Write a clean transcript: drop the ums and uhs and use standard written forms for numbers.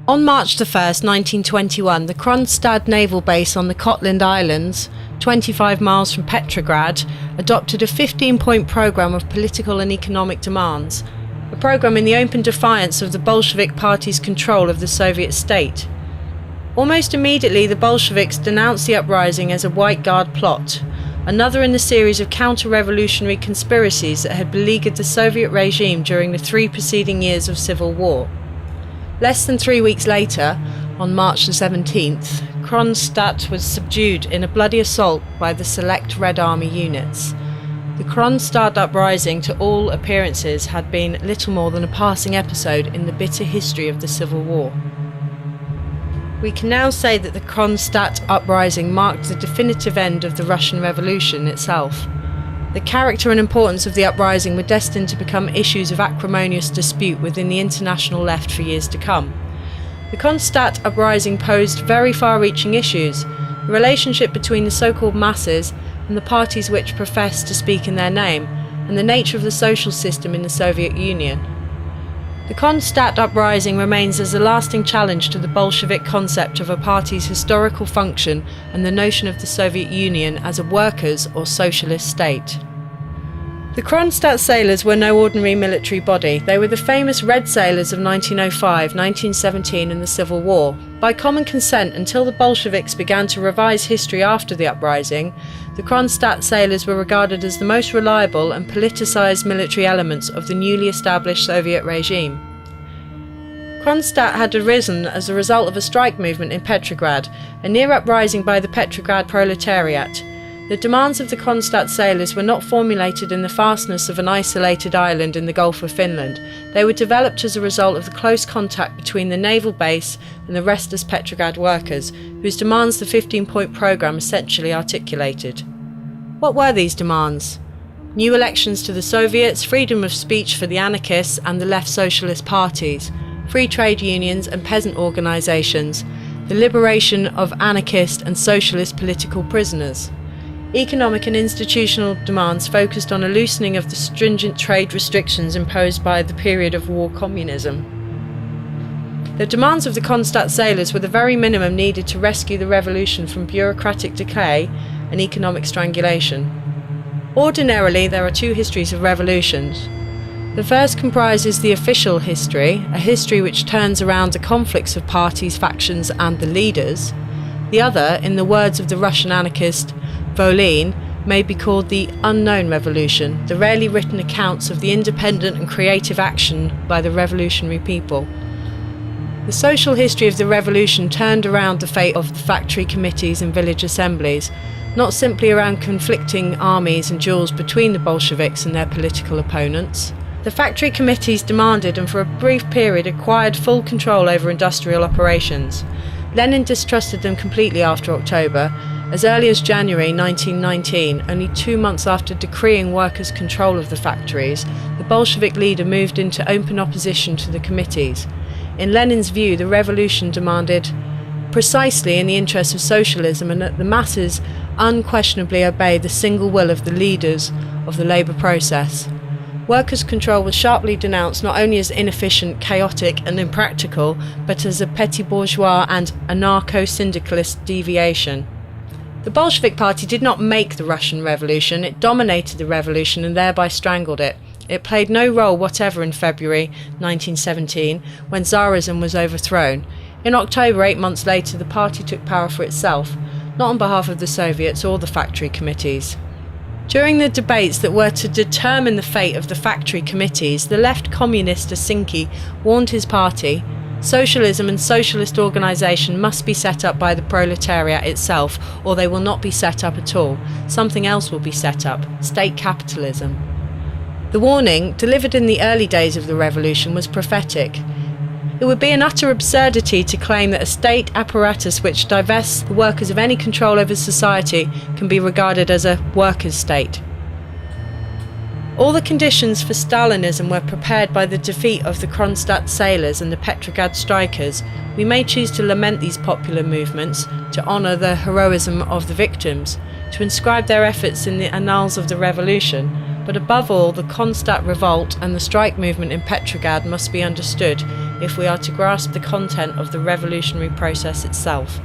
On March 1st, 1921, the Kronstadt naval base on the Kotland Islands, 25 miles from Petrograd, adopted a 15-point program of political and economic demands, a program in the open defiance of the Bolshevik Party's control of the Soviet state. Almost immediately, the Bolsheviks denounced the uprising as a White Guard plot, another in the series of counter-revolutionary conspiracies that had beleaguered the Soviet regime during the 3 preceding years of civil war. Less than 3 weeks later, on March the 17th, Kronstadt was subdued in a bloody assault by the select Red Army units. The Kronstadt uprising, to all appearances, had been little more than a passing episode in the bitter history of the Civil War. We can now say that the Kronstadt uprising marked the definitive end of the Russian Revolution itself. The character and importance of the uprising were destined to become issues of acrimonious dispute within the international left for years to come. The Kronstadt uprising posed very far-reaching issues: the relationship between the so-called masses and the parties which professed to speak in their name, and the nature of the social system in the Soviet Union. The Kronstadt uprising remains as a lasting challenge to the Bolshevik concept of a party's historical function and the notion of the Soviet Union as a workers' or socialist state. The Kronstadt sailors were no ordinary military body. They were the famous Red Sailors of 1905, 1917 and the Civil War. By common consent, until the Bolsheviks began to revise history after the uprising, the Kronstadt sailors were regarded as the most reliable and politicized military elements of the newly established Soviet regime. Kronstadt had arisen as a result of a strike movement in Petrograd, a near uprising by the Petrograd proletariat. The demands of the Kronstadt sailors were not formulated in the fastness of an isolated island in the Gulf of Finland. They were developed as a result of the close contact between the naval base and the restless Petrograd workers, whose demands the 15-point programme essentially articulated. What were these demands? New elections to the Soviets, freedom of speech for the anarchists and the left socialist parties, free trade unions and peasant organisations, the liberation of anarchist and socialist political prisoners. Economic and institutional demands focused on a loosening of the stringent trade restrictions imposed by the period of war communism. The demands of the Kronstadt sailors were the very minimum needed to rescue the revolution from bureaucratic decay and economic strangulation. Ordinarily, there are 2 histories of revolutions. The first comprises the official history, a history which turns around the conflicts of parties, factions and the leaders. The other, in the words of the Russian anarchist Bookchin, may be called the unknown revolution, the rarely written accounts of the independent and creative action by the revolutionary people. The social history of the revolution turned around the fate of the factory committees and village assemblies, not simply around conflicting armies and duels between the Bolsheviks and their political opponents. The factory committees demanded and for a brief period acquired full control over industrial operations. Lenin distrusted them completely after October. As early as January 1919, only 2 months after decreeing workers' control of the factories, the Bolshevik leader moved into open opposition to the committees. In Lenin's view, the revolution demanded precisely in the interests of socialism and that the masses unquestionably obey the single will of the leaders of the labour process. Workers' control was sharply denounced not only as inefficient, chaotic and impractical, but as a petty bourgeois and anarcho-syndicalist deviation. The Bolshevik Party did not make the Russian Revolution, it dominated the revolution and thereby strangled it. It played no role whatever in February 1917, when Tsarism was overthrown. In October, 8 months later, the party took power for itself, not on behalf of the Soviets or the factory committees. During the debates that were to determine the fate of the factory committees, the left communist Asinki warned his party, socialism and socialist organisation must be set up by the proletariat itself, or they will not be set up at all. Something else will be set up, state capitalism. The warning, delivered in the early days of the revolution, was prophetic. It would be an utter absurdity to claim that a state apparatus which divests the workers of any control over society can be regarded as a workers' state. All the conditions for Stalinism were prepared by the defeat of the Kronstadt sailors and the Petrograd strikers. We may choose to lament these popular movements, to honour the heroism of the victims, to inscribe their efforts in the annals of the revolution, But above all, the Kronstadt revolt and the strike movement in Petrograd must be understood if we are to grasp the content of the revolutionary process itself.